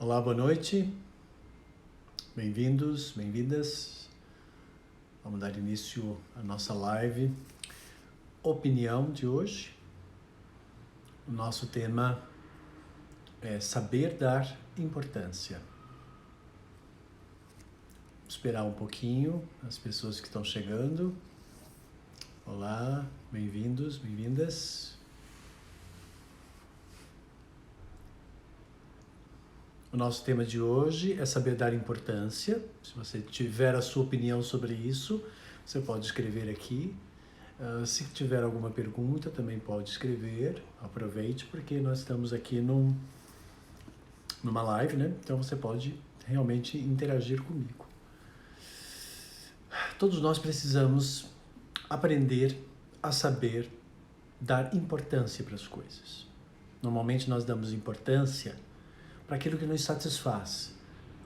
Olá, boa noite. Bem-vindos, bem-vindas. Vamos dar início à nossa live. Opinião de hoje. O nosso tema é saber dar importância. Vou esperar um pouquinho as pessoas que estão chegando. Olá, bem-vindos, bem-vindas. O nosso tema de hoje é saber dar importância. Se você tiver a sua opinião sobre isso, você pode escrever aqui. Se tiver alguma pergunta, também pode escrever. Aproveite, porque nós estamos aqui numa live, né? Então você pode realmente interagir comigo. Todos nós precisamos aprender a saber dar importância para as coisas. Normalmente nós damos importância para aquilo que nos satisfaz,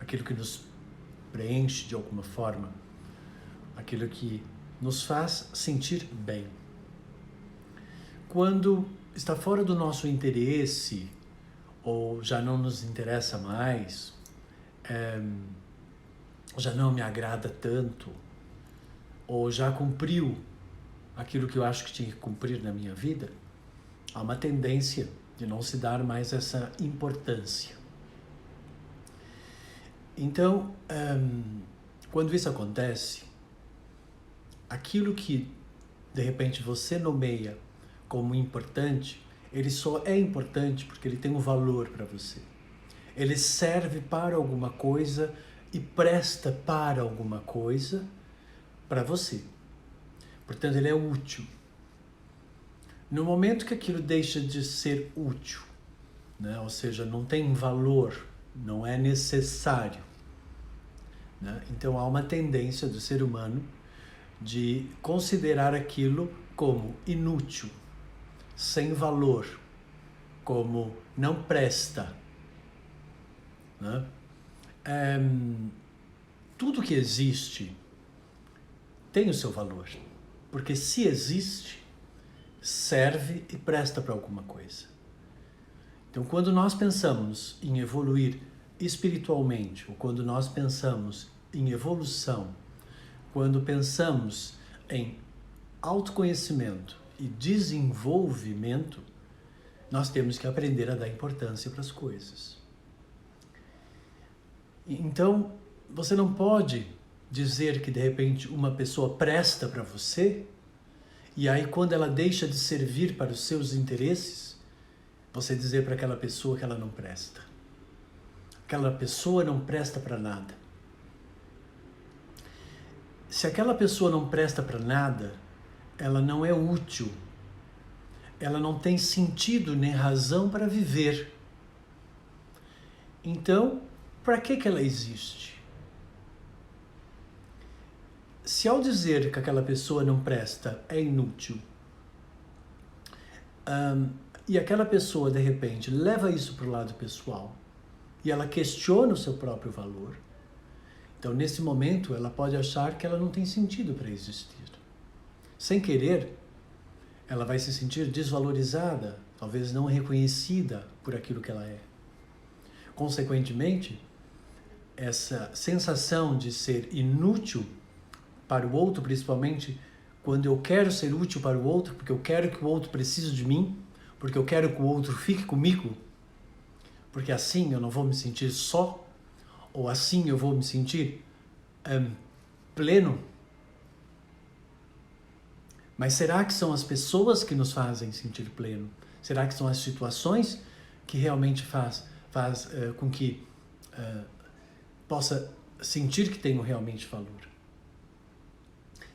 aquilo que nos preenche de alguma forma, aquilo que nos faz sentir bem. Quando está fora do nosso interesse, ou já não nos interessa mais, já não me agrada tanto, ou já cumpriu aquilo que eu acho que tinha que cumprir na minha vida, há uma tendência de não se dar mais essa importância. Então, quando isso acontece, aquilo que de repente você nomeia como importante, ele só é importante porque ele tem um valor para você. Ele serve para alguma coisa e presta para alguma coisa para você. Portanto, ele é útil. No momento que aquilo deixa de ser útil, né? Ou seja, não tem valor, não é necessário, né? Então há uma tendência do ser humano de considerar aquilo como inútil, sem valor, como não presta, né? Tudo que existe tem o seu valor, porque se existe, serve e presta para alguma coisa. Então, quando nós pensamos em evoluir espiritualmente, ou quando nós pensamos em evolução, quando pensamos em autoconhecimento e desenvolvimento, nós temos que aprender a dar importância para as coisas. Então, você não pode dizer que de repente uma pessoa presta para você, e aí quando ela deixa de servir para os seus interesses, você dizer para aquela pessoa que ela não presta. Aquela pessoa não presta para nada. Se aquela pessoa não presta para nada, ela não é útil. Ela não tem sentido nem razão para viver. Então, para que ela existe? Se ao dizer que aquela pessoa não presta é inútil, e aquela pessoa de repente leva isso para o lado pessoal, e ela questiona o seu próprio valor, então nesse momento ela pode achar que ela não tem sentido para existir. Sem querer, ela vai se sentir desvalorizada, talvez não reconhecida por aquilo que ela é. Consequentemente, essa sensação de ser inútil para o outro, principalmente quando eu quero ser útil para o outro, porque eu quero que o outro precise de mim, porque eu quero que o outro fique comigo, porque assim eu não vou me sentir só, ou assim eu vou me sentir pleno. Mas será que são as pessoas que nos fazem sentir pleno? Será que são as situações que realmente faz com que possa sentir que tenho realmente valor?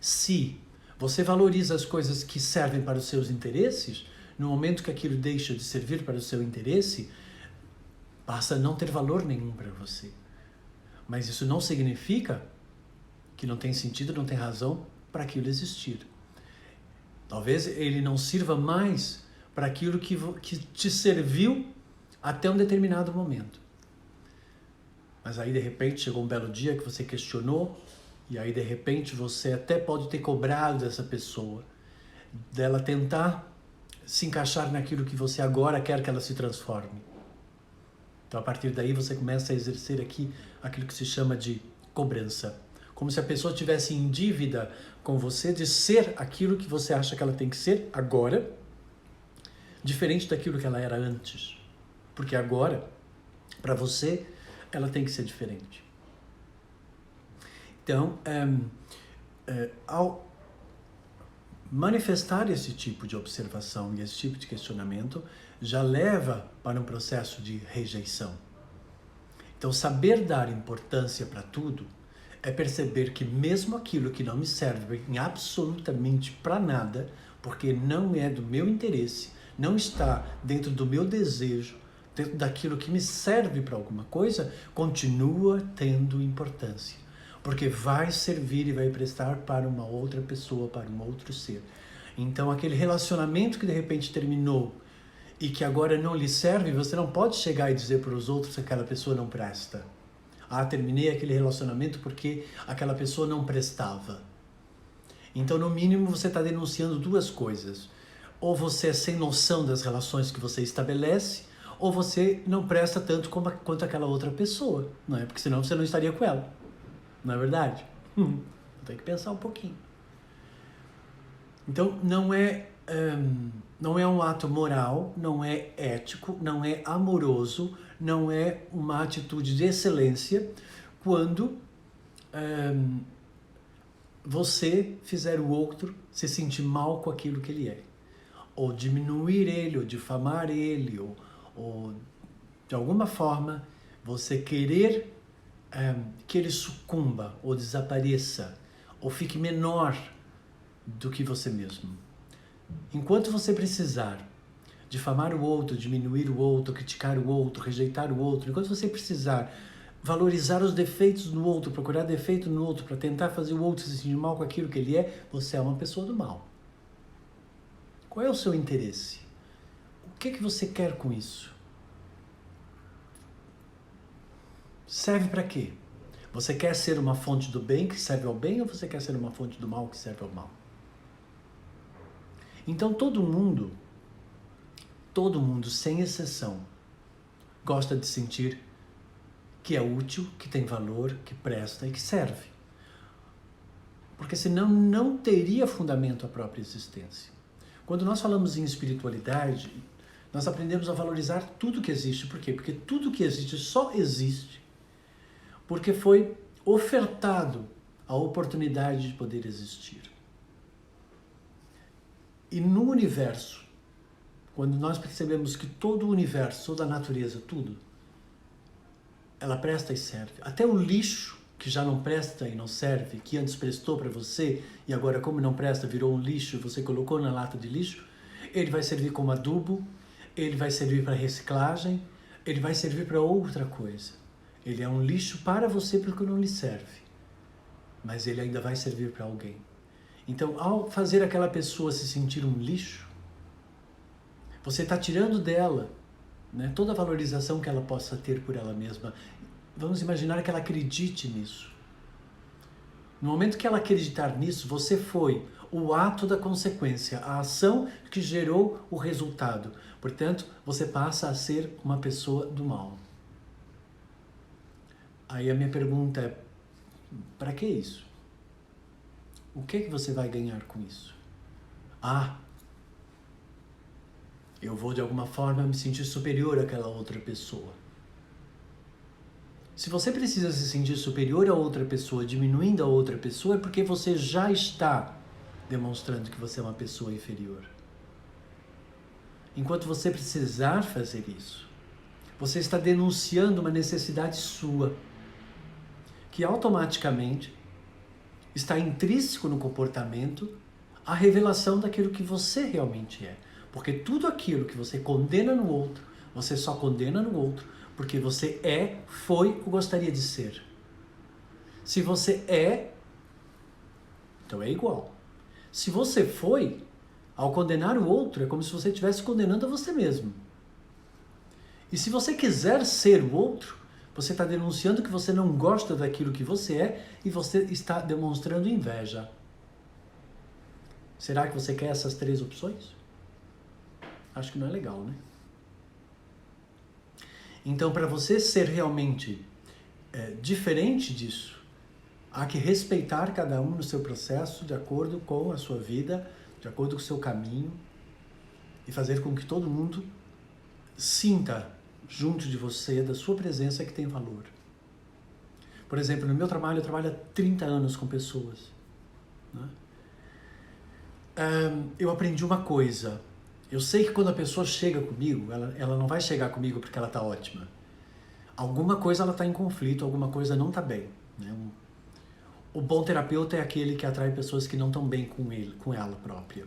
Se você valoriza as coisas que servem para os seus interesses, no momento que aquilo deixa de servir para o seu interesse, passa a não ter valor nenhum para você. Mas isso não significa que não tem sentido, não tem razão para aquilo existir. Talvez ele não sirva mais para aquilo que te serviu até um determinado momento. Mas aí de repente chegou um belo dia que você questionou, e aí de repente você até pode ter cobrado dessa pessoa, dela tentar se encaixar naquilo que você agora quer que ela se transforme. Então, a partir daí, você começa a exercer aqui aquilo que se chama de cobrança. Como se a pessoa estivesse em dívida com você de ser aquilo que você acha que ela tem que ser agora, diferente daquilo que ela era antes. Porque agora, para você, ela tem que ser diferente. Então, ao manifestar esse tipo de observação e esse tipo de questionamento, já leva para um processo de rejeição. Então, saber dar importância para tudo é perceber que mesmo aquilo que não me serve em absolutamente para nada, porque não é do meu interesse, não está dentro do meu desejo, dentro daquilo que me serve para alguma coisa, continua tendo importância. Porque vai servir e vai prestar para uma outra pessoa, para um outro ser. Então, aquele relacionamento que de repente terminou e que agora não lhe serve, você não pode chegar e dizer para os outros que aquela pessoa não presta. Ah, terminei aquele relacionamento porque aquela pessoa não prestava. Então, no mínimo, você está denunciando duas coisas. Ou você é sem noção das relações que você estabelece, ou você não presta tanto quanto aquela outra pessoa, não é? Porque senão você não estaria com ela. Não é verdade? Tem que pensar um pouquinho. Então, não é um ato moral, não é ético, não é amoroso, não é uma atitude de excelência quando você fizer o outro se sentir mal com aquilo que ele é. Ou diminuir ele, ou difamar ele, ou de alguma forma você querer que ele sucumba, ou desapareça, ou fique menor do que você mesmo. Enquanto você precisar difamar o outro, diminuir o outro, criticar o outro, rejeitar o outro, enquanto você precisar valorizar os defeitos no outro, procurar defeito no outro, para tentar fazer o outro se sentir mal com aquilo que ele é, você é uma pessoa do mal. Qual é o seu interesse? O que você quer com isso? Serve para quê? Você quer ser uma fonte do bem que serve ao bem, ou você quer ser uma fonte do mal que serve ao mal? Então todo mundo, sem exceção, gosta de sentir que é útil, que tem valor, que presta e que serve. Porque senão não teria fundamento a própria existência. Quando nós falamos em espiritualidade, nós aprendemos a valorizar tudo que existe. Por quê? Porque tudo que existe só existe porque foi ofertado a oportunidade de poder existir. E no universo, quando nós percebemos que todo o universo, toda a natureza, tudo, ela presta e serve. Até o lixo, que já não presta e não serve, que antes prestou para você e agora, como não presta, virou um lixo, você colocou na lata de lixo, ele vai servir como adubo, ele vai servir para reciclagem, ele vai servir para outra coisa. Ele é um lixo para você porque não lhe serve, mas ele ainda vai servir para alguém. Então, ao fazer aquela pessoa se sentir um lixo, você está tirando dela, né, toda a valorização que ela possa ter por ela mesma. Vamos imaginar que ela acredite nisso. No momento que ela acreditar nisso, você foi o ato da consequência, a ação que gerou o resultado. Portanto, você passa a ser uma pessoa do mal. Aí a minha pergunta é, para que isso? O que você vai ganhar com isso? Ah, eu vou de alguma forma me sentir superior àquela outra pessoa. Se você precisa se sentir superior a outra pessoa, diminuindo a outra pessoa, é porque você já está demonstrando que você é uma pessoa inferior. Enquanto você precisar fazer isso, você está denunciando uma necessidade sua, que automaticamente está intrínseco no comportamento a revelação daquilo que você realmente é. Porque tudo aquilo que você condena no outro, você só condena no outro porque você foi ou gostaria de ser. Se você então é igual. Se você foi, ao condenar o outro, é como se você estivesse condenando a você mesmo. E se você quiser ser o outro, você está denunciando que você não gosta daquilo que você é e você está demonstrando inveja. Será que você quer essas 3 opções? Acho que não é legal, né? Então, para você ser realmente diferente disso, há que respeitar cada um no seu processo, de acordo com a sua vida, de acordo com o seu caminho, e fazer com que todo mundo sinta junto de você, da sua presença, que tem valor. Por exemplo, no meu trabalho, eu trabalho há 30 anos com pessoas, né? Eu aprendi uma coisa. Eu sei que quando a pessoa chega comigo, ela não vai chegar comigo porque ela está ótima. Alguma coisa ela está em conflito, alguma coisa não está bem, né? O bom terapeuta é aquele que atrai pessoas que não estão bem com ela própria.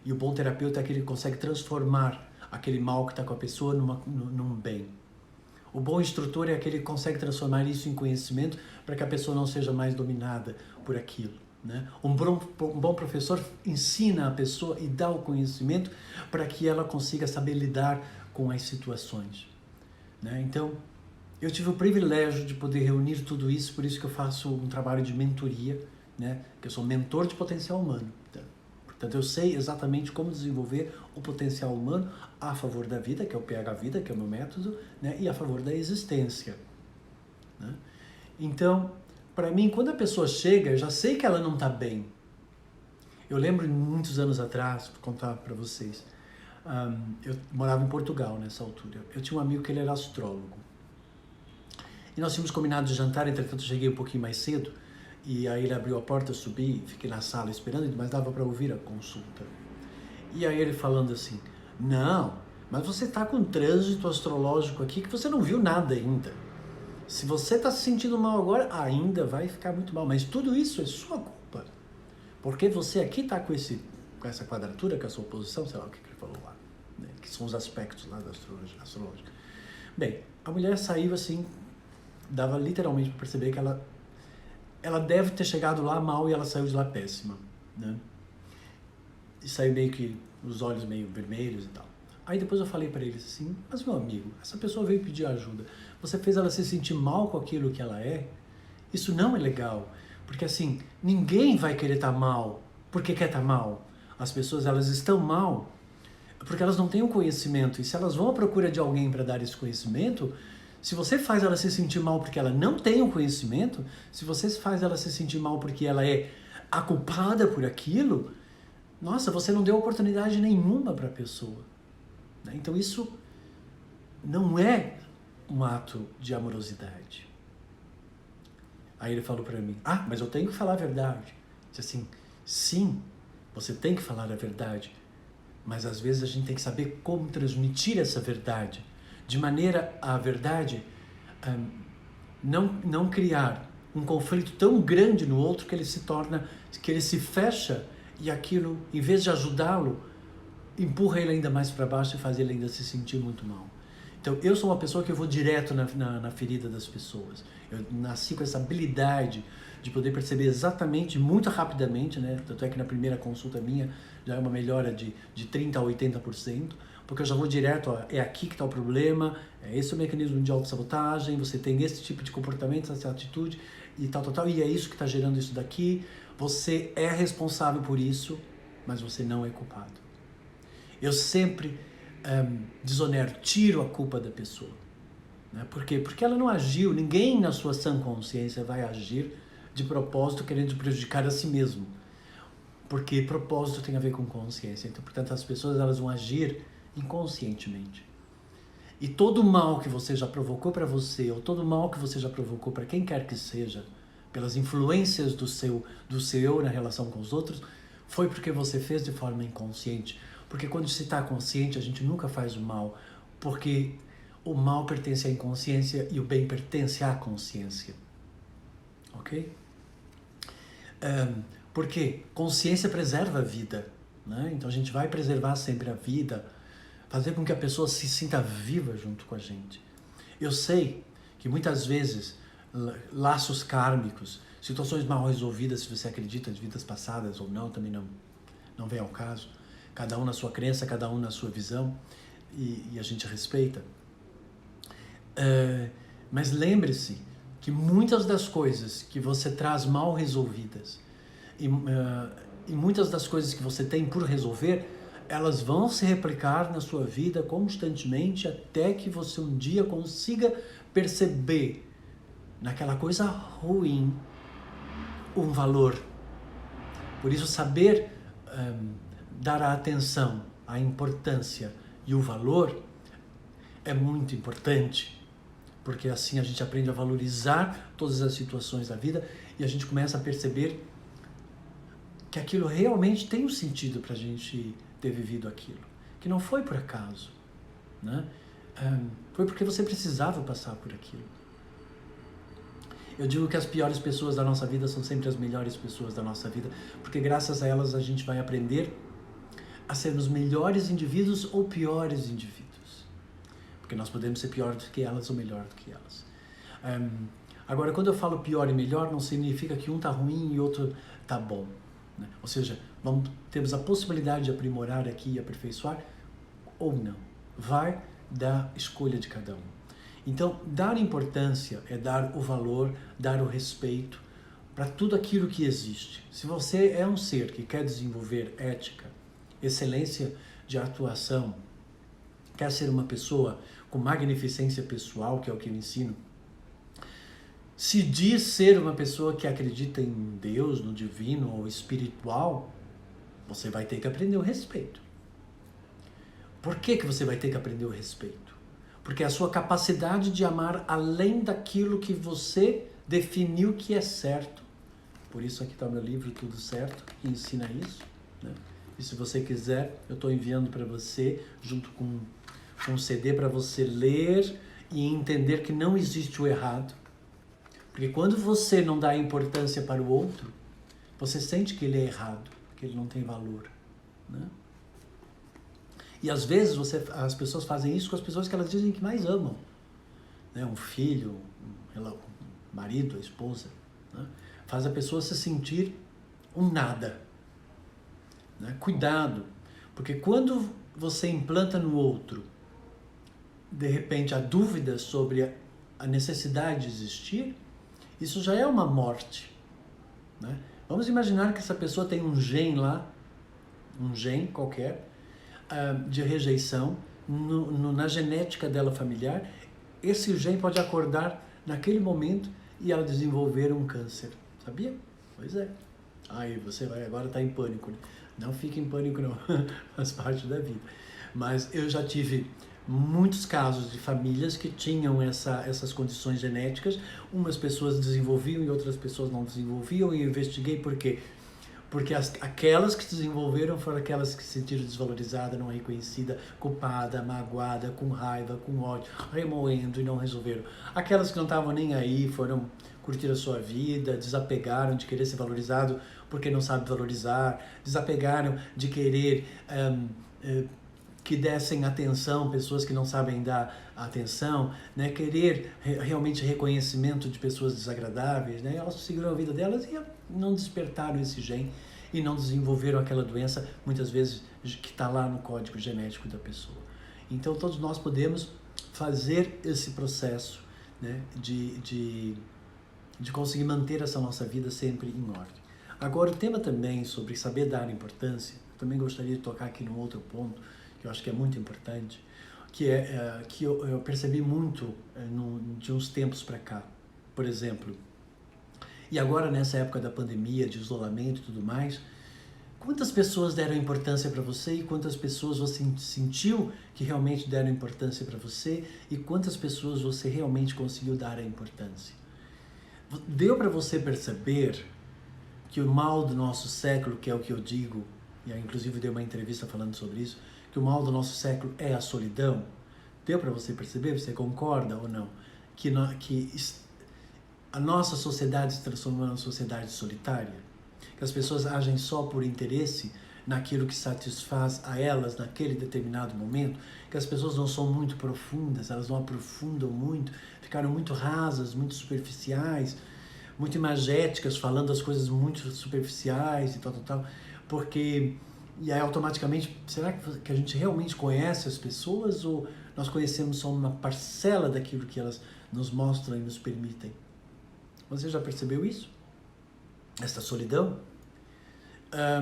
E o bom terapeuta é aquele que consegue transformar aquele mal que está com a pessoa num bem. O bom instrutor é aquele que consegue transformar isso em conhecimento para que a pessoa não seja mais dominada por aquilo, né? Um bom professor ensina a pessoa e dá o conhecimento para que ela consiga saber lidar com as situações, né? Então, eu tive o privilégio de poder reunir tudo isso, por isso que eu faço um trabalho de mentoria, né? Que eu sou mentor de potencial humano. Portanto, eu sei exatamente como desenvolver o potencial humano a favor da vida, que é o PH Vida, que é o meu método, né? E a favor da existência, né? Então, para mim, quando a pessoa chega, eu já sei que ela não está bem. Eu lembro muitos anos atrás, vou contar para vocês, eu morava em Portugal nessa altura. Eu tinha um amigo que ele era astrólogo. E nós tínhamos combinado de jantar, entretanto eu cheguei um pouquinho mais cedo, e aí ele abriu a porta, eu subi, fiquei na sala esperando, mas dava para ouvir a consulta. E aí ele falando assim, não, mas você está com um trânsito astrológico aqui que você não viu nada ainda. Se você está se sentindo mal agora, ainda vai ficar muito mal, mas tudo isso é sua culpa. Porque você aqui está com essa quadratura, com essa oposição, sei lá o que ele falou lá, né? Que são os aspectos lá da astrológica. Bem, a mulher saiu assim, dava literalmente para perceber que ela deve ter chegado lá mal e ela saiu de lá péssima, né? E saiu meio que os olhos meio vermelhos e tal. Aí depois eu falei para eles assim, mas meu amigo, essa pessoa veio pedir ajuda, você fez ela se sentir mal com aquilo que ela é? Isso não é legal, porque assim, ninguém vai querer estar mal porque quer estar mal. As pessoas, elas estão mal porque elas não têm o conhecimento, e se elas vão à procura de alguém para dar esse conhecimento, se você faz ela se sentir mal porque ela não tem o conhecimento, se você faz ela se sentir mal porque ela é a culpada por aquilo, nossa, você não deu oportunidade nenhuma para a pessoa. Então isso não é um ato de amorosidade. Aí ele falou para mim, mas eu tenho que falar a verdade. Disse assim, sim, você tem que falar a verdade, mas às vezes a gente tem que saber como transmitir essa verdade, de maneira a verdade não criar um conflito tão grande no outro que ele se fecha, e aquilo, em vez de ajudá-lo, empurra ele ainda mais para baixo e faz ele ainda se sentir muito mal. Então, eu sou uma pessoa que eu vou direto na ferida das pessoas. Eu nasci com essa habilidade de poder perceber exatamente, muito rapidamente, né? Tanto é que na primeira consulta minha já é uma melhora de 30% a 80%, porque eu já vou direto, é aqui que está o problema, é esse o mecanismo de autossabotagem, você tem esse tipo de comportamento, essa atitude, e tal, e é isso que está gerando isso daqui, você é responsável por isso, mas você não é culpado. Eu sempre desonero, tiro a culpa da pessoa. Né? Por quê? Porque ela não agiu, ninguém na sua sã consciência vai agir de propósito querendo prejudicar a si mesmo. Porque propósito tem a ver com consciência. Então, portanto, as pessoas elas vão agir inconscientemente. E todo o mal que você já provocou para você, ou todo o mal que você já provocou para quem quer que seja, pelas influências do seu eu na relação com os outros, foi porque você fez de forma inconsciente. Porque quando se está consciente, a gente nunca faz o mal, porque o mal pertence à inconsciência e o bem pertence à consciência. Ok? Porque consciência preserva a vida, né? Então a gente vai preservar sempre a vida, fazer com que a pessoa se sinta viva junto com a gente. Eu sei que muitas vezes laços kármicos, situações mal resolvidas, se você acredita de vidas passadas ou não, também não vem ao caso. Cada um na sua crença, cada um na sua visão, e a gente respeita. Mas lembre-se que muitas das coisas que você traz mal resolvidas, e muitas das coisas que você tem por resolver, elas vão se replicar na sua vida constantemente até que você um dia consiga perceber naquela coisa ruim um valor. Por isso, saber dar a atenção, a importância e o valor é muito importante, porque assim a gente aprende a valorizar todas as situações da vida e a gente começa a perceber que aquilo realmente tem um sentido para a gente ter vivido aquilo, que não foi por acaso, né? Foi porque você precisava passar por aquilo. Eu digo que as piores pessoas da nossa vida são sempre as melhores pessoas da nossa vida, porque graças a elas a gente vai aprender a sermos melhores indivíduos ou piores indivíduos. Porque nós podemos ser pior do que elas ou melhor do que elas. Agora, quando eu falo pior e melhor, não significa que um está ruim e outro está bom, né? Ou seja, temos a possibilidade de aprimorar aqui e aperfeiçoar ou não. Vai da escolha de cada um. Então, dar importância é dar o valor, dar o respeito para tudo aquilo que existe. Se você é um ser que quer desenvolver ética, excelência de atuação, quer ser uma pessoa com magnificência pessoal, que é o que eu ensino, se diz ser uma pessoa que acredita em Deus, no divino ou espiritual, você vai ter que aprender o respeito. Por que você vai ter que aprender o respeito? Porque é a sua capacidade de amar além daquilo que você definiu que é certo. Por isso aqui está o meu livro, Tudo Certo, que ensina isso, né? E se você quiser, eu estou enviando para você, junto com um CD para você ler e entender que não existe o errado. Porque quando você não dá importância para o outro, você sente que ele é errado, que ele não tem valor, né? E às vezes as pessoas fazem isso com as pessoas que elas dizem que mais amam, né? Um filho, um marido, a esposa, né? Faz a pessoa se sentir um nada, né? Cuidado, porque quando você implanta no outro, de repente, a dúvida sobre a necessidade de existir, isso já é uma morte, né? Vamos imaginar que essa pessoa tem um gene lá, um gene qualquer, de rejeição na genética dela familiar. Esse gene pode acordar naquele momento e ela desenvolver um câncer, sabia? Pois é. Aí você vai agora estar em pânico, né? Não fique em pânico não, faz parte da vida. Mas eu já tive muitos casos de famílias que tinham essas condições genéticas. Umas pessoas desenvolviam e outras pessoas não desenvolviam, e eu investiguei por quê. Porque aquelas que desenvolveram foram aquelas que se sentiram desvalorizadas, não reconhecidas, culpada, magoada, com raiva, com ódio, remoendo e não resolveram. Aquelas que não estavam nem aí, foram curtir a sua vida, desapegaram de querer ser valorizado porque não sabe valorizar, desapegaram de querer que dessem atenção, pessoas que não sabem dar atenção, né? Querer realmente reconhecimento de pessoas desagradáveis, né? Elas seguiram a vida delas e não despertaram esse gene e não desenvolveram aquela doença, muitas vezes, que está lá no código genético da pessoa. Então, todos nós podemos fazer esse processo, né? de conseguir manter essa nossa vida sempre em ordem. Agora, o tema também sobre saber dar importância, também gostaria de tocar aqui num outro ponto, que eu acho que é muito importante, que é que eu percebi muito de uns tempos para cá. Por exemplo, e agora nessa época da pandemia, de isolamento e tudo mais, quantas pessoas deram importância para você e quantas pessoas você sentiu que realmente deram importância para você e quantas pessoas você realmente conseguiu dar a importância? Deu para você perceber que o mal do nosso século, que é o que eu digo, e eu inclusive dei uma entrevista falando sobre isso, que o mal do nosso século é a solidão? Deu para você perceber? Você concorda ou não? Que a nossa sociedade se transformou numa sociedade solitária? Que as pessoas agem só por interesse naquilo que satisfaz a elas naquele determinado momento? Que as pessoas não são muito profundas, elas não aprofundam muito, ficaram muito rasas, muito superficiais, muito imagéticas, falando as coisas muito superficiais e tal, porque... E aí, automaticamente, será que a gente realmente conhece as pessoas ou nós conhecemos só uma parcela daquilo que elas nos mostram e nos permitem? Você já percebeu isso? Essa solidão?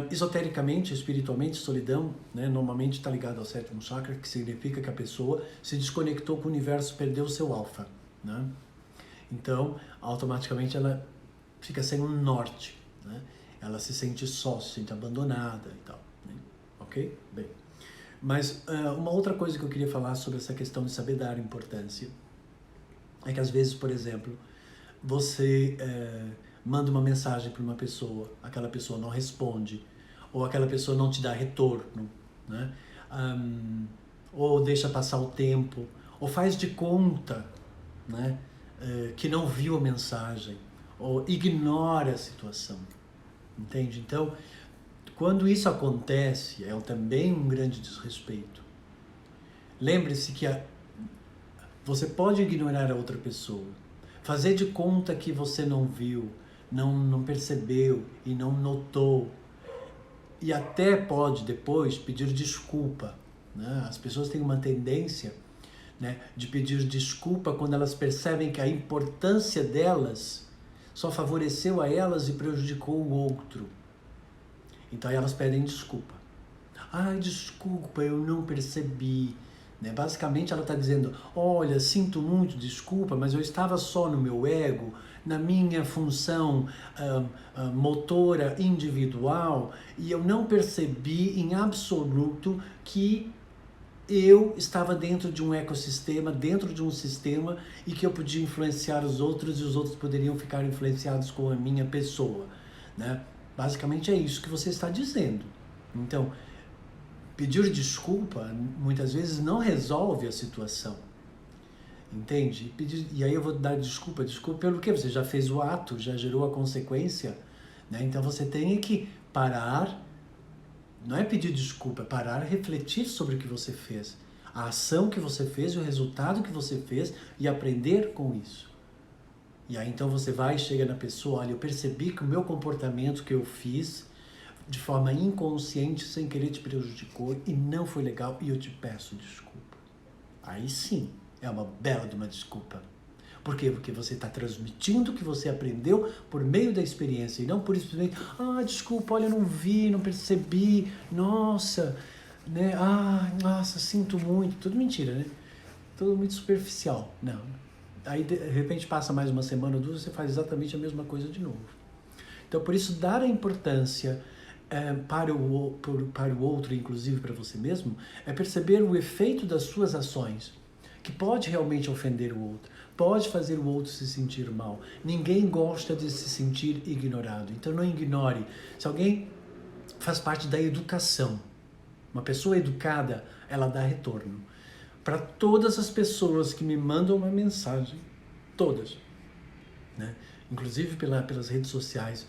Esotericamente, espiritualmente, solidão, né, normalmente está ligado ao sétimo chakra, que significa que a pessoa se desconectou com o universo, perdeu o seu alfa, né? Então, automaticamente ela fica sem um norte, né? Ela se sente só, se sente abandonada e tal, né? Ok? Bem. Mas uma outra coisa que eu queria falar sobre essa questão de saber dar importância é que às vezes, por exemplo, você manda uma mensagem para uma pessoa, aquela pessoa não responde, ou aquela pessoa não te dá retorno, né? Ou deixa passar o tempo, ou faz de conta, né, que não viu a mensagem, ou ignora a situação, entende? Então, quando isso acontece, é também um grande desrespeito. Lembre-se que você pode ignorar a outra pessoa, fazer de conta que você não viu, não percebeu e não notou. E até pode depois pedir desculpa, né? As pessoas têm uma tendência, né, de pedir desculpa quando elas percebem que a importância delas só favoreceu a elas e prejudicou o outro. Então aí elas pedem desculpa. Ai, desculpa, eu não percebi. Né? Basicamente ela está dizendo, olha, sinto muito, desculpa, mas eu estava só no meu ego, na minha função motora individual, e eu não percebi em absoluto que eu estava dentro de um ecossistema, dentro de um sistema, e que eu podia influenciar os outros e os outros poderiam ficar influenciados com a minha pessoa. Né? Basicamente é isso que você está dizendo. Então, pedir desculpa, muitas vezes, não resolve a situação. Entende? E aí eu vou dar desculpa pelo quê? Você já fez o ato, já gerou a consequência, né? Então você tem que parar, não é pedir desculpa, é parar, refletir sobre o que você fez, a ação que você fez, o resultado que você fez e aprender com isso. E aí então você vai e chega na pessoa, olha, eu percebi que o meu comportamento que eu fiz de forma inconsciente, sem querer, te prejudicou e não foi legal e eu te peço desculpa. Aí sim, é uma bela de uma desculpa. Por quê? Porque você está transmitindo o que você aprendeu por meio da experiência e não por simplesmente, desculpa, olha, eu não vi, não percebi, nossa, né? Nossa, sinto muito. Tudo mentira, né? Tudo muito superficial. Não. Aí, de repente, passa mais uma semana ou duas, você faz exatamente a mesma coisa de novo. Então, por isso, dar a importância para o outro, inclusive para você mesmo, é perceber o efeito das suas ações, que pode realmente ofender o outro, pode fazer o outro se sentir mal. Ninguém gosta de se sentir ignorado, então não ignore. Se alguém faz parte da educação, uma pessoa educada, ela dá retorno. Para todas as pessoas que me mandam uma mensagem, todas, né? Inclusive pelas redes sociais,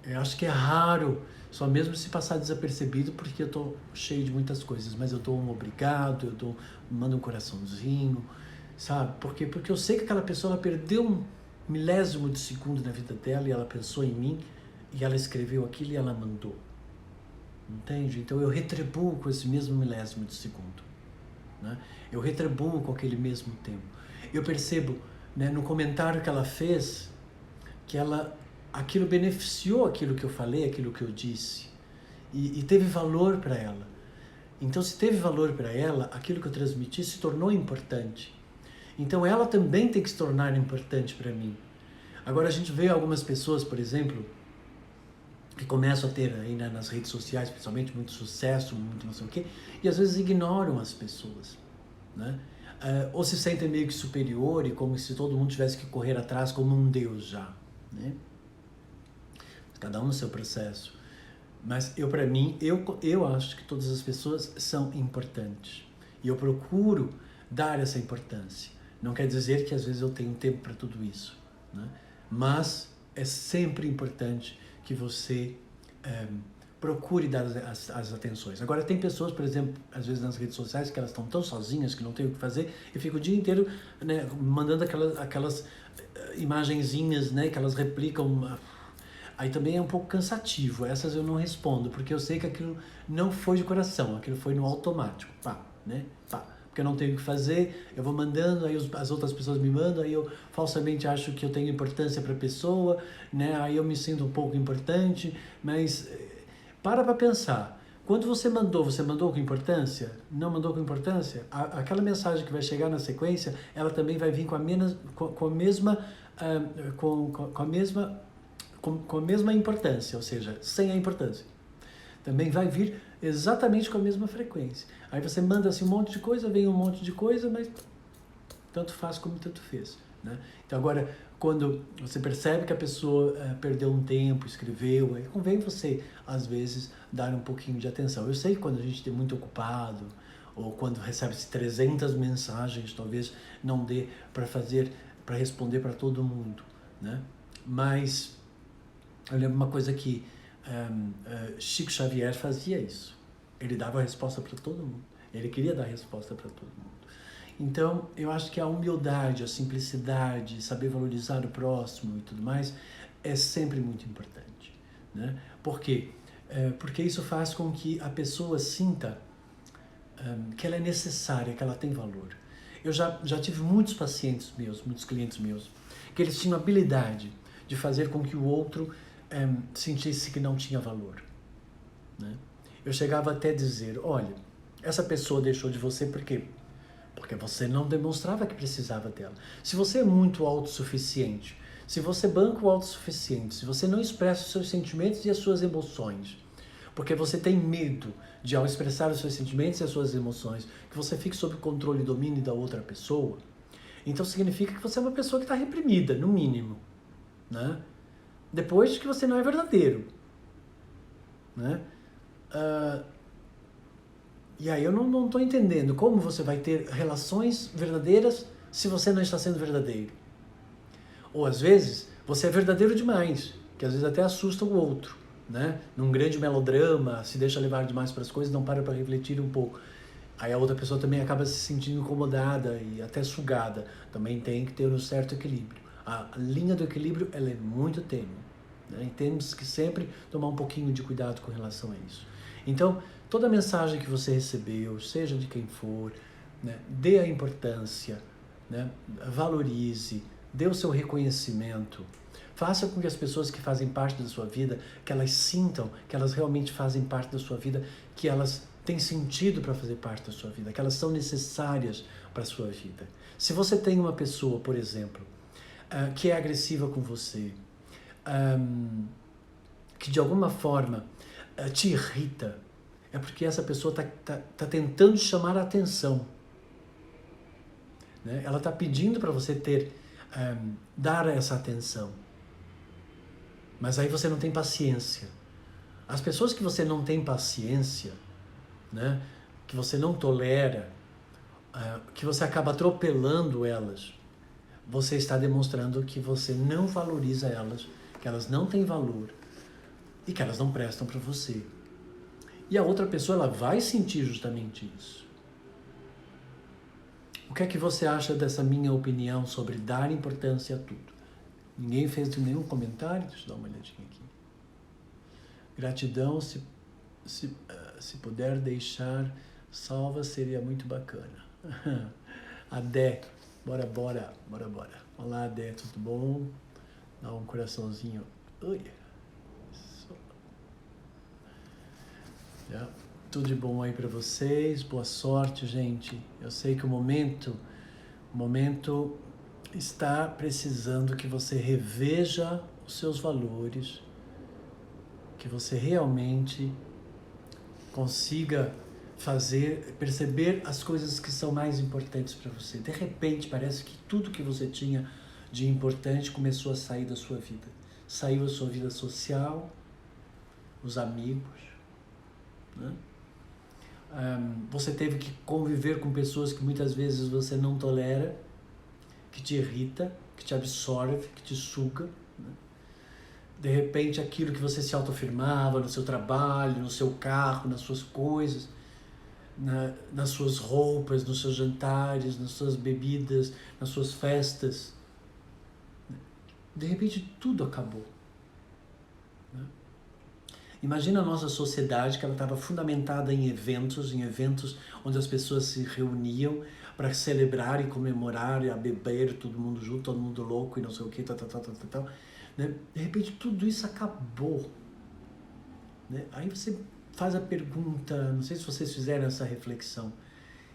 eu acho que é raro, só mesmo se passar desapercebido, porque eu tô cheio de muitas coisas, mas eu dou um obrigado, mando um coraçãozinho, sabe? Porque eu sei que aquela pessoa, ela perdeu um milésimo de segundo na vida dela e ela pensou em mim e ela escreveu aquilo e ela mandou. Entende? Então eu retribuo com esse mesmo milésimo de segundo, né? Eu retribuo com aquele mesmo tempo. Eu percebo, né, no comentário que ela fez, que aquilo beneficiou aquilo que eu falei, aquilo que eu disse, e teve valor para ela. Então, se teve valor para ela, aquilo que eu transmiti se tornou importante. Então, ela também tem que se tornar importante para mim. Agora, a gente vê algumas pessoas, por exemplo, que começam a ter aí, né, nas redes sociais, principalmente, muito sucesso, muito não sei o quê, e às vezes ignoram as pessoas, né? Ou se sentem meio que superior e como se todo mundo tivesse que correr atrás como um deus já, né? Cada um no seu processo. Mas para mim, eu acho que todas as pessoas são importantes. E eu procuro dar essa importância. Não quer dizer que às vezes eu tenho tempo para tudo isso, né? Mas é sempre importante que você procure dar as atenções. Agora, tem pessoas, por exemplo, às vezes nas redes sociais, que elas estão tão sozinhas que não tem o que fazer e ficam o dia inteiro, né, mandando aquelas imagenzinhas, né, que elas replicam. Aí também é um pouco cansativo. Essas eu não respondo, porque eu sei que aquilo não foi de coração, aquilo foi no automático. Né? Porque eu não tenho o que fazer, eu vou mandando, aí as outras pessoas me mandam, aí eu falsamente acho que eu tenho importância para a pessoa, né? Aí eu me sinto um pouco importante, mas Para pensar. Quando você mandou com importância? Não mandou com importância? Aquela mensagem que vai chegar na sequência, ela também vai vir com a mesma importância, ou seja, sem a importância. Também vai vir exatamente com a mesma frequência. Aí você manda assim um monte de coisa, vem um monte de coisa, mas tanto faz como tanto fez, né? Então agora, quando você percebe que a pessoa perdeu um tempo, escreveu, aí convém você, às vezes, dar um pouquinho de atenção. Eu sei que quando a gente está muito ocupado, ou quando recebe-se 300 mensagens, talvez não dê para responder para todo mundo, né? Mas eu lembro uma coisa que Chico Xavier fazia isso. Ele dava a resposta para todo mundo. Ele queria dar a resposta para todo mundo. Então, eu acho que a humildade, a simplicidade, saber valorizar o próximo e tudo mais, é sempre muito importante, né? Por quê? Porque isso faz com que a pessoa sinta que ela é necessária, que ela tem valor. Eu já tive muitos pacientes meus, muitos clientes meus, que eles tinham habilidade de fazer com que o outro sentisse que não tinha valor, né? Eu chegava até a dizer, olha, essa pessoa deixou de você por quê? Porque você não demonstrava que precisava dela. Se você é muito autossuficiente, se você banca o autossuficiente, se você não expressa os seus sentimentos e as suas emoções, porque você tem medo de, ao expressar os seus sentimentos e as suas emoções, que você fique sob o controle e domínio da outra pessoa, então significa que você é uma pessoa que está reprimida, no mínimo, né? Depois que você não é verdadeiro, né? E aí eu não estou entendendo como você vai ter relações verdadeiras se você não está sendo verdadeiro. Ou às vezes você é verdadeiro demais, que às vezes até assusta o outro, né? Num grande melodrama, se deixa levar demais para as coisas, não para refletir um pouco. Aí a outra pessoa também acaba se sentindo incomodada e até sugada. Também tem que ter um certo equilíbrio. A linha do equilíbrio ela é muito tênue, né? E temos que sempre tomar um pouquinho de cuidado com relação a isso. Então, toda mensagem que você recebeu, seja de quem for, né, dê a importância, né, valorize, dê o seu reconhecimento, faça com que as pessoas que fazem parte da sua vida, que elas sintam que elas realmente fazem parte da sua vida, que elas têm sentido para fazer parte da sua vida, que elas são necessárias para a sua vida. Se você tem uma pessoa, por exemplo, que é agressiva com você, que de alguma forma te irrita, é porque essa pessoa tá tentando chamar a atenção, né? Ela está pedindo para você dar essa atenção. Mas aí você não tem paciência. As pessoas que você não tem paciência, né? Que você não tolera, que você acaba atropelando elas, você está demonstrando que você não valoriza elas, que elas não têm valor e que elas não prestam para você. E a outra pessoa ela vai sentir justamente isso. O que é que você acha dessa minha opinião sobre dar importância a tudo? Ninguém fez nenhum comentário? Deixa eu dar uma olhadinha aqui. Gratidão, se puder deixar salva, seria muito bacana. Adé, bora. Olá, Adé, tudo bom? Dá um coraçãozinho. Oi. Já. Tudo de bom aí para vocês, boa sorte, gente. Eu sei que o momento está precisando que você reveja os seus valores, que você realmente consiga perceber as coisas que são mais importantes para você. De repente, parece que tudo que você tinha de importante começou a sair da sua vida. Saiu a sua vida social, os amigos, né? Você teve que conviver com pessoas que muitas vezes você não tolera, que te irrita, que te absorve, que te suga, né? De repente aquilo que você se autoafirmava no seu trabalho, no seu carro, nas suas coisas, nas suas roupas, nos seus jantares, nas suas bebidas, nas suas festas, de repente tudo acabou, né? Imagina a nossa sociedade, que ela estava fundamentada em eventos onde as pessoas se reuniam para celebrar e comemorar e a beber, todo mundo junto, todo mundo louco e não sei o que, tal, né? De repente tudo isso acabou, né? Aí você faz a pergunta, não sei se vocês fizeram essa reflexão,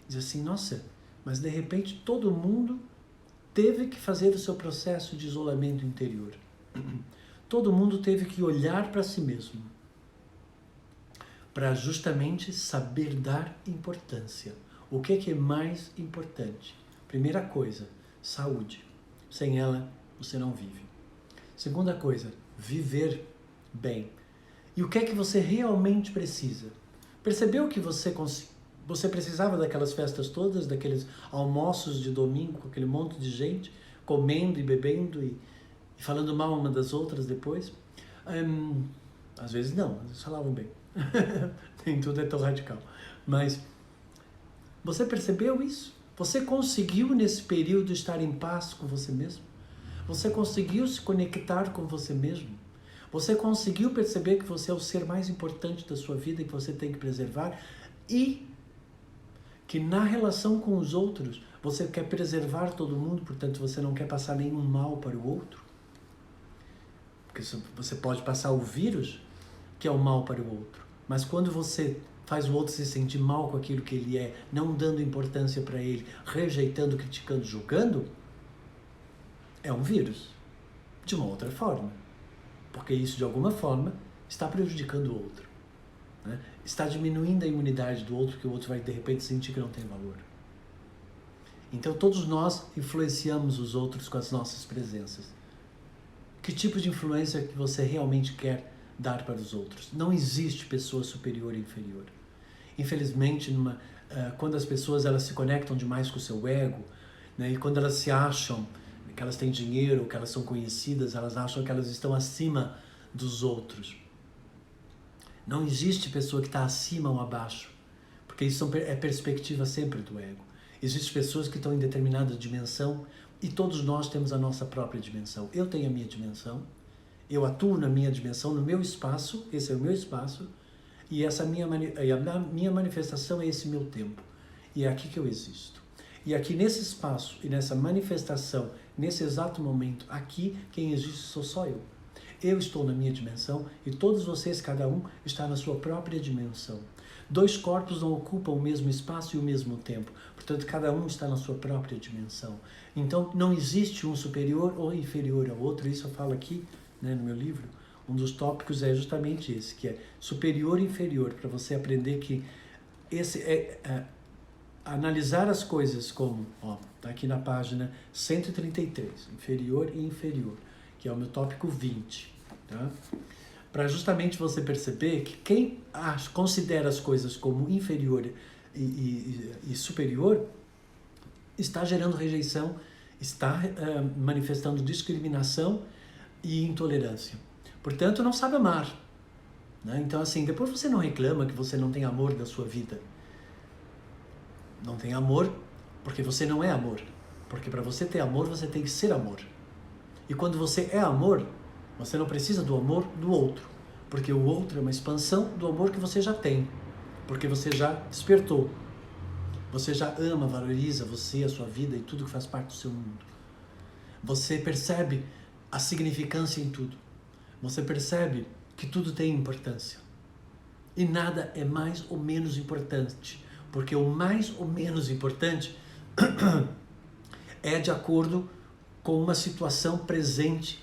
diz assim, nossa, mas de repente todo mundo teve que fazer o seu processo de isolamento interior. Todo mundo teve que olhar para si mesmo, para justamente saber dar importância. O que é mais importante? Primeira coisa, saúde. Sem ela, você não vive. Segunda coisa, viver bem. E o que é que você realmente precisa? Percebeu que você precisava daquelas festas todas, daqueles almoços de domingo, com aquele monte de gente, comendo e bebendo e falando mal uma das outras depois? Às vezes não, eles falavam bem. Nem tudo é tão radical. Mas você percebeu isso? Você conseguiu nesse período estar em paz com você mesmo? Você conseguiu se conectar com você mesmo? Você conseguiu perceber que você é o ser mais importante da sua vida e que você tem que preservar? E que na relação com os outros, você quer preservar todo mundo, portanto você não quer passar nenhum mal para o outro? Porque você pode passar o vírus, que é o mal para o outro. Mas quando você faz o outro se sentir mal com aquilo que ele é, não dando importância para ele, rejeitando, criticando, julgando, é um vírus. De uma outra forma. Porque isso, de alguma forma, está prejudicando o outro. Né? Está diminuindo a imunidade do outro, que o outro vai, de repente, sentir que não tem valor. Então, todos nós influenciamos os outros com as nossas presenças. Que tipo de influência que você realmente quer dar para os outros? Não existe pessoa superior e inferior. Infelizmente, quando as pessoas elas se conectam demais com o seu ego, né, e quando elas se acham que elas têm dinheiro, que elas são conhecidas, elas acham que elas estão acima dos outros. Não existe pessoa que está acima ou abaixo, porque isso é perspectiva sempre do ego. Existem pessoas que estão em determinada dimensão e todos nós temos a nossa própria dimensão. Eu tenho a minha dimensão, eu atuo na minha dimensão, no meu espaço, esse é o meu espaço, e a minha manifestação é esse meu tempo. E é aqui que eu existo. E aqui nesse espaço e nessa manifestação, nesse exato momento, aqui quem existe sou só eu. Eu estou na minha dimensão e todos vocês, cada um, está na sua própria dimensão. Dois corpos não ocupam o mesmo espaço e o mesmo tempo. Portanto, cada um está na sua própria dimensão. Então, não existe um superior ou inferior ao outro. Isso eu falo aqui, né, no meu livro. Um dos tópicos é justamente esse, que é superior e inferior, para você aprender que esse analisar as coisas como, está aqui na página 133, inferior e inferior, que é o meu tópico 20, tá? Para justamente você perceber que quem considera as coisas como inferior e superior está gerando rejeição, está manifestando discriminação e intolerância. Portanto, não sabe amar. Né? Então, assim, depois você não reclama que você não tem amor na sua vida. Não tem amor porque você não é amor. Porque para você ter amor, você tem que ser amor. E quando você é amor, você não precisa do amor do outro. Porque o outro é uma expansão do amor que você já tem. Porque você já despertou. Você já ama, valoriza você, a sua vida e tudo que faz parte do seu mundo. Você percebe a significância em tudo. Você percebe que tudo tem importância. E nada é mais ou menos importante. Porque o mais ou menos importante é de acordo com uma situação presente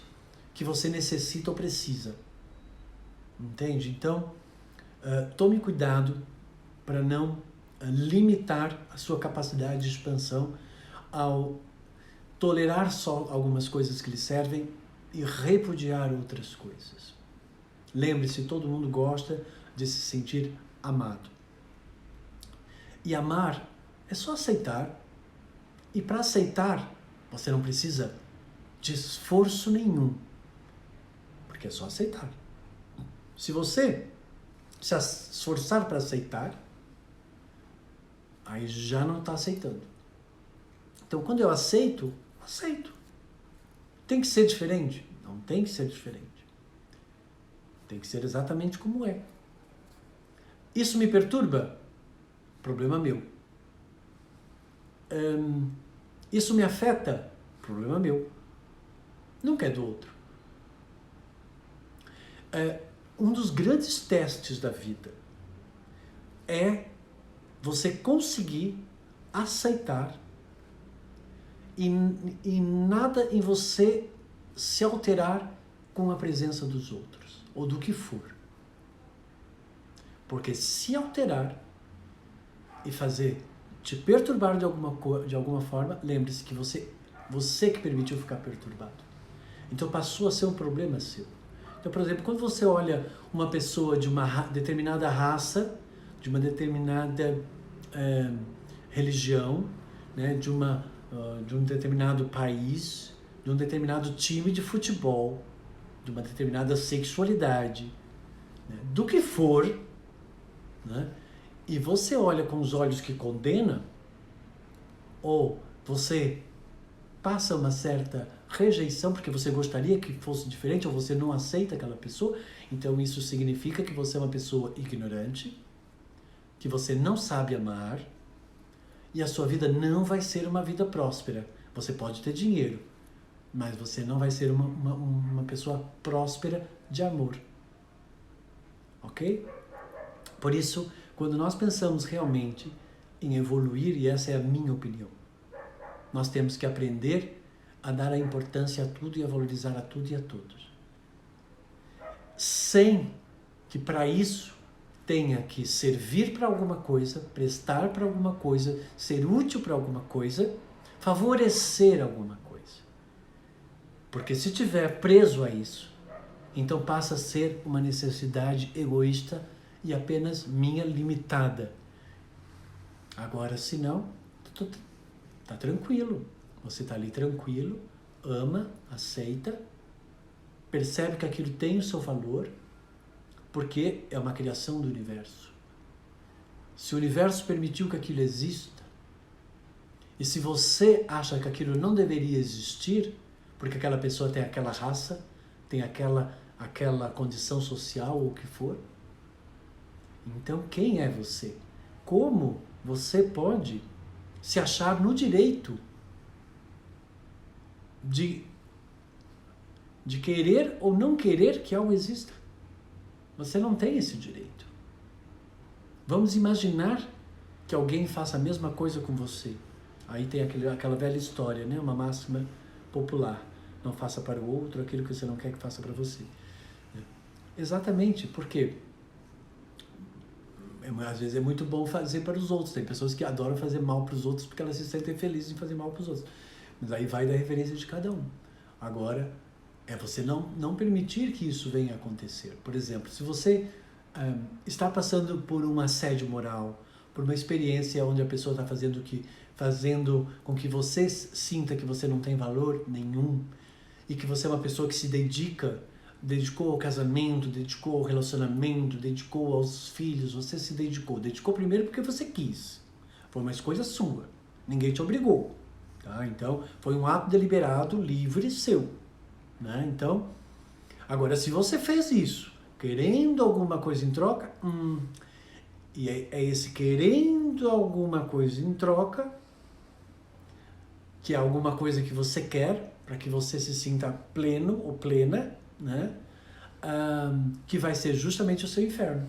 que você necessita ou precisa. Entende? Então, tome cuidado para não limitar a sua capacidade de expansão ao tolerar só algumas coisas que lhe servem e repudiar outras coisas. Lembre-se, todo mundo gosta de se sentir amado. E amar é só aceitar. E para aceitar, você não precisa de esforço nenhum. Porque é só aceitar. Se você se esforçar para aceitar, aí já não está aceitando. Então, quando eu aceito, aceito. Tem que ser diferente? Não tem que ser diferente. Tem que ser exatamente como é. Isso me perturba? Problema meu. Isso me afeta? Problema meu. Nunca é do outro. um dos grandes testes da vida é você conseguir aceitar e nada em você se alterar com a presença dos outros, ou do que for. Porque se alterar e fazer te perturbar de alguma forma, lembre-se que você que permitiu ficar perturbado. Então passou a ser um problema seu. Então, por exemplo, quando você olha uma pessoa de uma determinada raça, de uma determinada religião, né, de um determinado país, de um determinado time de futebol, de uma determinada sexualidade, né, do que for, né, e você olha com os olhos que condena, ou você passa uma certa rejeição porque você gostaria que fosse diferente, ou você não aceita aquela pessoa, então isso significa que você é uma pessoa ignorante, que você não sabe amar, e a sua vida não vai ser uma vida próspera. Você pode ter dinheiro, mas você não vai ser uma pessoa próspera de amor. Ok? Por isso, quando nós pensamos realmente em evoluir, e essa é a minha opinião, nós temos que aprender a dar a importância a tudo e a valorizar a tudo e a todos. Sem que para isso tenha que servir para alguma coisa, prestar para alguma coisa, ser útil para alguma coisa, favorecer alguma coisa. Porque se estiver preso a isso, então passa a ser uma necessidade egoísta e apenas minha, limitada. Agora, se não, tá tranquilo. Você está ali tranquilo, ama, aceita, percebe que aquilo tem o seu valor, porque é uma criação do universo. Se o universo permitiu que aquilo exista, e se você acha que aquilo não deveria existir, porque aquela pessoa tem aquela raça, tem aquela condição social ou o que for, então quem é você? Como você pode se achar no direito de querer ou não querer que algo exista? Você não tem esse direito. Vamos imaginar que alguém faça a mesma coisa com você. Aí tem aquela velha história, né? Uma máxima popular. Não faça para o outro aquilo que você não quer que faça para você. Exatamente, porque às vezes é muito bom fazer para os outros. Tem pessoas que adoram fazer mal para os outros porque elas se sentem felizes em fazer mal para os outros. Mas aí vai da referência de cada um. Agora, é você não permitir que isso venha a acontecer. Por exemplo, se você está passando por um assédio moral, por uma experiência onde a pessoa está fazendo com que você sinta que você não tem valor nenhum, e que você é uma pessoa que se dedicou ao casamento, dedicou ao relacionamento, dedicou aos filhos, você se dedicou primeiro porque você quis, foi uma escolha sua, ninguém te obrigou, tá? Então foi um ato deliberado, livre, seu, né? Então, agora se você fez isso querendo alguma coisa em troca, e é esse querendo alguma coisa em troca, que é alguma coisa que você quer, para que você se sinta pleno ou plena, né? Que vai ser justamente o seu inferno.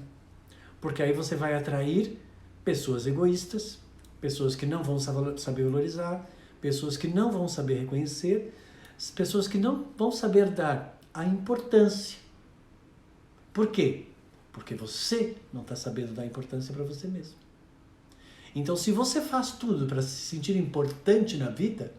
Porque aí você vai atrair pessoas egoístas, pessoas que não vão saber valorizar, pessoas que não vão saber reconhecer, pessoas que não vão saber dar a importância. Por quê? Porque você não está sabendo dar importância para você mesmo. Então, se você faz tudo para se sentir importante na vida,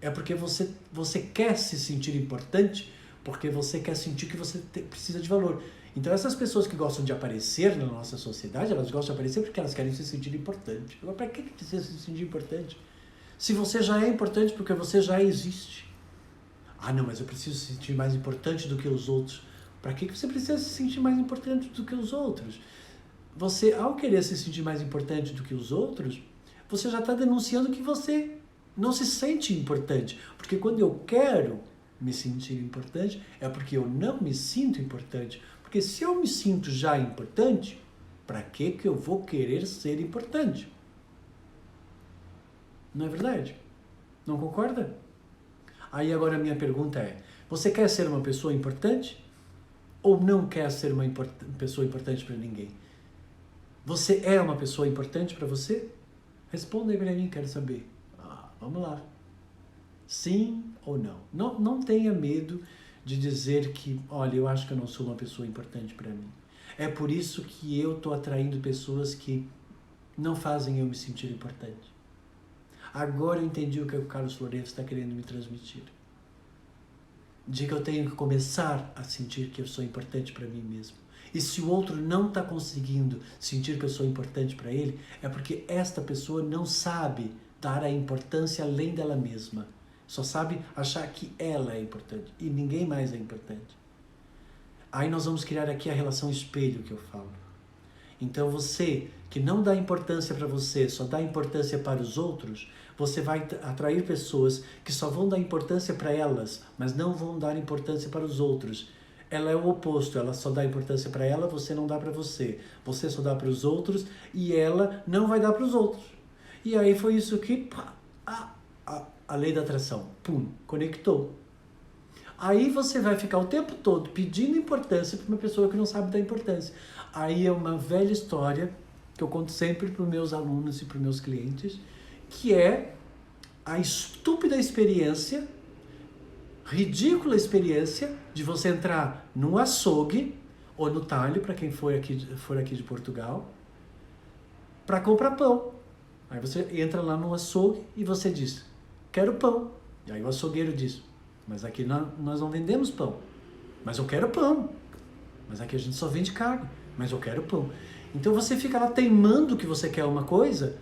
é porque você quer se sentir importante, porque você quer sentir que você precisa de valor. Então, essas pessoas que gostam de aparecer na nossa sociedade, elas gostam de aparecer porque elas querem se sentir importante. Agora, para que precisa se sentir importante? Se você já é importante porque você já existe. Ah, não, mas eu preciso se sentir mais importante do que os outros. Para que você precisa se sentir mais importante do que os outros? Você, ao querer se sentir mais importante do que os outros, você já está denunciando que você não se sente importante. Porque quando eu quero me sentir importante, é porque eu não me sinto importante. Porque se eu me sinto já importante, para que eu vou querer ser importante? Não é verdade? Não concorda? Aí agora a minha pergunta é, você quer ser uma pessoa importante? ou não quer ser uma pessoa importante para ninguém? Você é uma pessoa importante para você? Responda aí para mim, quero saber. Vamos lá. Sim ou não? Não tenha medo de dizer que, olha, eu acho que eu não sou uma pessoa importante para mim. É por isso que eu estou atraindo pessoas que não fazem eu me sentir importante. Agora eu entendi o que o Carlos Loureiro está querendo me transmitir. De que eu tenho que começar a sentir que eu sou importante para mim mesmo. E se o outro não está conseguindo sentir que eu sou importante para ele, é porque esta pessoa não sabe dar a importância além dela mesma. Só sabe achar que ela é importante e ninguém mais é importante. Aí nós vamos criar aqui a relação espelho que eu falo. Então você que não dá importância para você, só dá importância para os outros, você vai atrair pessoas que só vão dar importância para elas, mas não vão dar importância para os outros. Ela é o oposto, ela só dá importância para ela, você não dá para você. Você só dá para os outros e ela não vai dar para os outros. E aí foi isso que a lei da atração, conectou. Aí você vai ficar o tempo todo pedindo importância para uma pessoa que não sabe dar importância. Aí é uma velha história que eu conto sempre para os meus alunos e para os meus clientes, que é a estúpida experiência, ridícula experiência de você entrar no açougue ou no talho, para quem for aqui de Portugal, para comprar pão. Aí você entra lá no açougue e você diz, quero pão. E aí o açougueiro diz, mas aqui nós não vendemos pão. Mas eu quero pão. Mas aqui a gente só vende carne. Mas eu quero pão. Então você fica lá teimando que você quer uma coisa,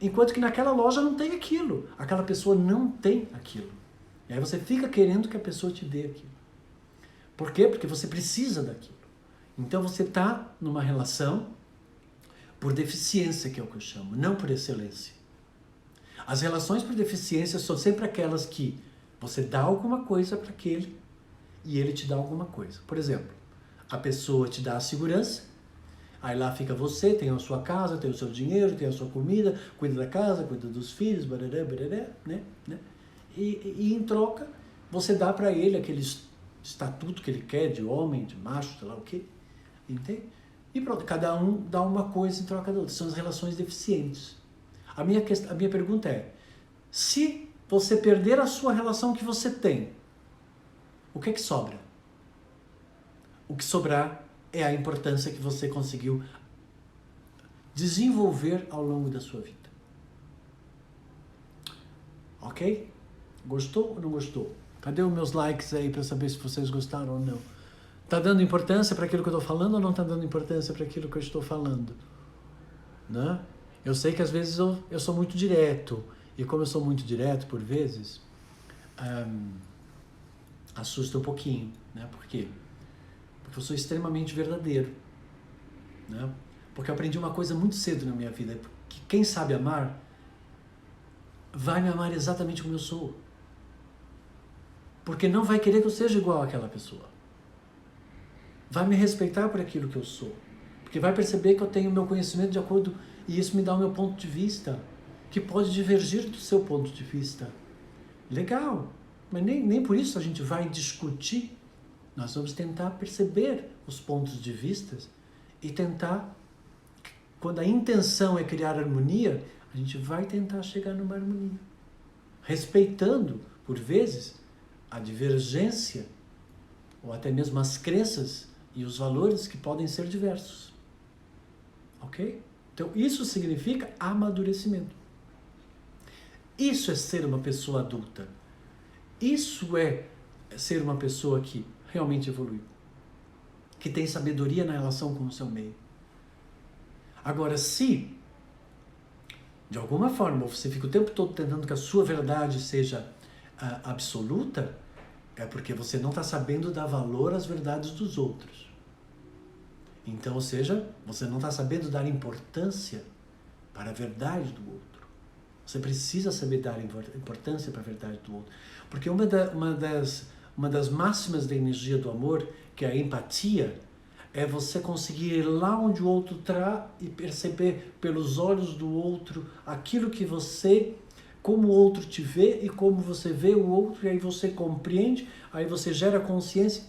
enquanto que naquela loja não tem aquilo. Aquela pessoa não tem aquilo. E aí você fica querendo que a pessoa te dê aquilo. Por quê? Porque você precisa daquilo. Então você está numa relação por deficiência, que é o que eu chamo, não por excelência. As relações por deficiência são sempre aquelas que você dá alguma coisa para aquele e ele te dá alguma coisa. Por exemplo, a pessoa te dá a segurança, aí lá fica você, tem a sua casa, tem o seu dinheiro, tem a sua comida, cuida da casa, cuida dos filhos, né? E em troca, você dá para ele aquele estatuto que ele quer de homem, de macho, sei lá o quê. Entende? E pronto, cada um dá uma coisa em troca da outra. São as relações deficientes. A minha pergunta é, se você perder a sua relação que você tem, o que é que sobra? O que sobrar é a importância que você conseguiu desenvolver ao longo da sua vida. Ok? Gostou ou não gostou? Cadê os meus likes aí para saber se vocês gostaram ou não? Tá dando importância para aquilo que eu estou falando ou não tá dando importância para aquilo que eu estou falando? Né? Eu sei que às vezes eu sou muito direto. E como eu sou muito direto por vezes, assusta um pouquinho. Né? Por quê? Porque eu sou extremamente verdadeiro. Né? Porque eu aprendi uma coisa muito cedo na minha vida. Que quem sabe amar, vai me amar exatamente como eu sou. Porque não vai querer que eu seja igual àquela pessoa. Vai me respeitar por aquilo que eu sou. Porque vai perceber que eu tenho o meu conhecimento de acordo, e isso me dá o meu ponto de vista, que pode divergir do seu ponto de vista. Legal, mas nem por isso a gente vai discutir. Nós vamos tentar perceber os pontos de vista e tentar, quando a intenção é criar harmonia, a gente vai tentar chegar numa harmonia. Respeitando, por vezes, a divergência, ou até mesmo as crenças e os valores que podem ser diversos. Ok? Então, isso significa amadurecimento. Isso é ser uma pessoa adulta. Isso é ser uma pessoa que realmente evoluiu. Que tem sabedoria na relação com o seu meio. Agora, se de alguma forma você fica o tempo todo tentando que a sua verdade seja absoluta, é porque você não está sabendo dar valor às verdades dos outros. Então, ou seja, você não está sabendo dar importância para a verdade do outro. Você precisa saber dar importância para a verdade do outro. Porque uma das máximas da energia do amor, que é a empatia, é você conseguir ir lá onde o outro está e perceber pelos olhos do outro aquilo que você, como o outro te vê e como você vê o outro, e aí você compreende, aí você gera consciência,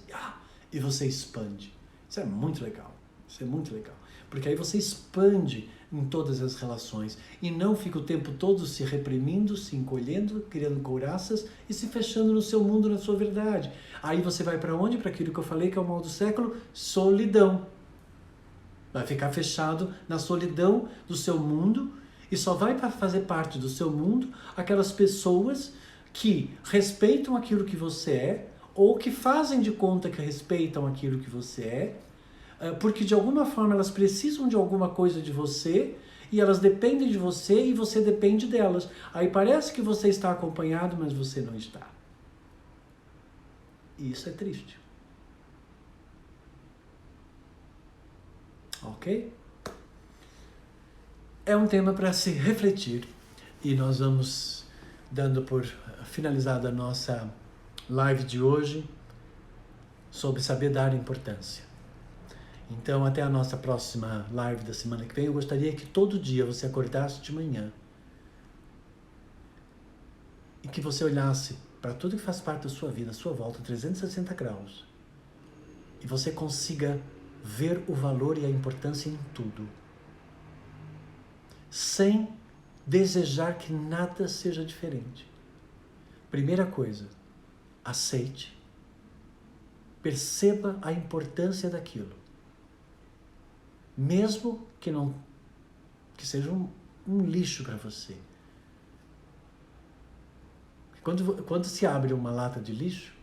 e você expande. Isso é muito legal. Isso é muito legal. Porque aí você expande em todas as relações e não fica o tempo todo se reprimindo, se encolhendo, criando couraças e se fechando no seu mundo, na sua verdade. Aí você vai para onde? Para aquilo que eu falei que é o mal do século, solidão. Vai ficar fechado na solidão do seu mundo e só vai fazer parte do seu mundo aquelas pessoas que respeitam aquilo que você é ou que fazem de conta que respeitam aquilo que você é, porque de alguma forma elas precisam de alguma coisa de você e elas dependem de você e você depende delas. Aí parece que você está acompanhado, mas você não está. E isso é triste. Ok? É um tema para se refletir e nós vamos dando por finalizada a nossa live de hoje sobre saber dar importância. Então, até a nossa próxima live da semana que vem, eu gostaria que todo dia você acordasse de manhã e que você olhasse para tudo que faz parte da sua vida, à sua volta, 360 graus, e você consiga ver o valor e a importância em tudo, sem desejar que nada seja diferente. Primeira coisa, aceite, perceba a importância daquilo. Mesmo que seja um lixo para você. Quando se abre uma lata de lixo,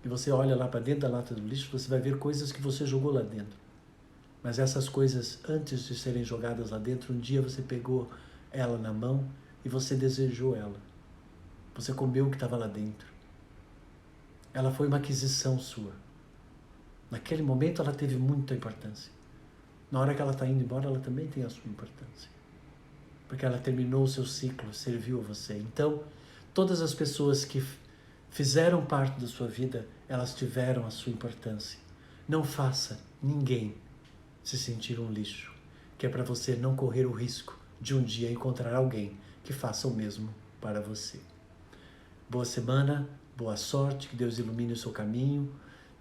e você olha lá para dentro da lata do lixo, você vai ver coisas que você jogou lá dentro. Mas essas coisas, antes de serem jogadas lá dentro, um dia você pegou ela na mão e você desejou ela. Você comeu o que estava lá dentro. Ela foi uma aquisição sua. Naquele momento ela teve muita importância. Na hora que ela está indo embora, ela também tem a sua importância. Porque ela terminou o seu ciclo, serviu a você. Então, todas as pessoas que fizeram parte da sua vida, elas tiveram a sua importância. Não faça ninguém se sentir um lixo, que é para você não correr o risco de um dia encontrar alguém que faça o mesmo para você. Boa semana, boa sorte, que Deus ilumine o seu caminho,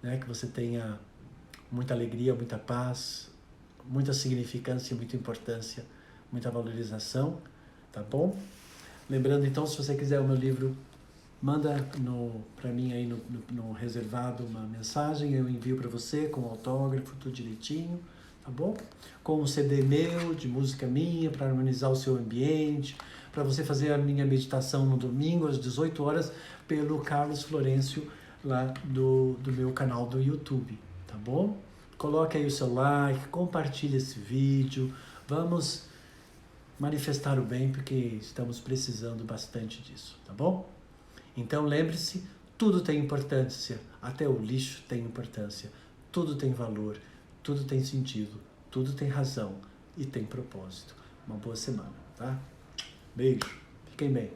né? Que você tenha muita alegria, muita paz, muita significância, muita importância, muita valorização, tá bom? Lembrando então, se você quiser o meu livro, manda para mim aí no reservado uma mensagem, eu envio para você com autógrafo, tudo direitinho, tá bom? Com um CD meu, de música minha, para harmonizar o seu ambiente, para você fazer a minha meditação no domingo às 18 horas pelo Carlos Florencio, lá do meu canal do YouTube, tá bom? Coloque aí o seu like, compartilhe esse vídeo, vamos manifestar o bem, porque estamos precisando bastante disso, tá bom? Então lembre-se, tudo tem importância, até o lixo tem importância, tudo tem valor, tudo tem sentido, tudo tem razão e tem propósito. Uma boa semana, tá? Beijo, fiquem bem.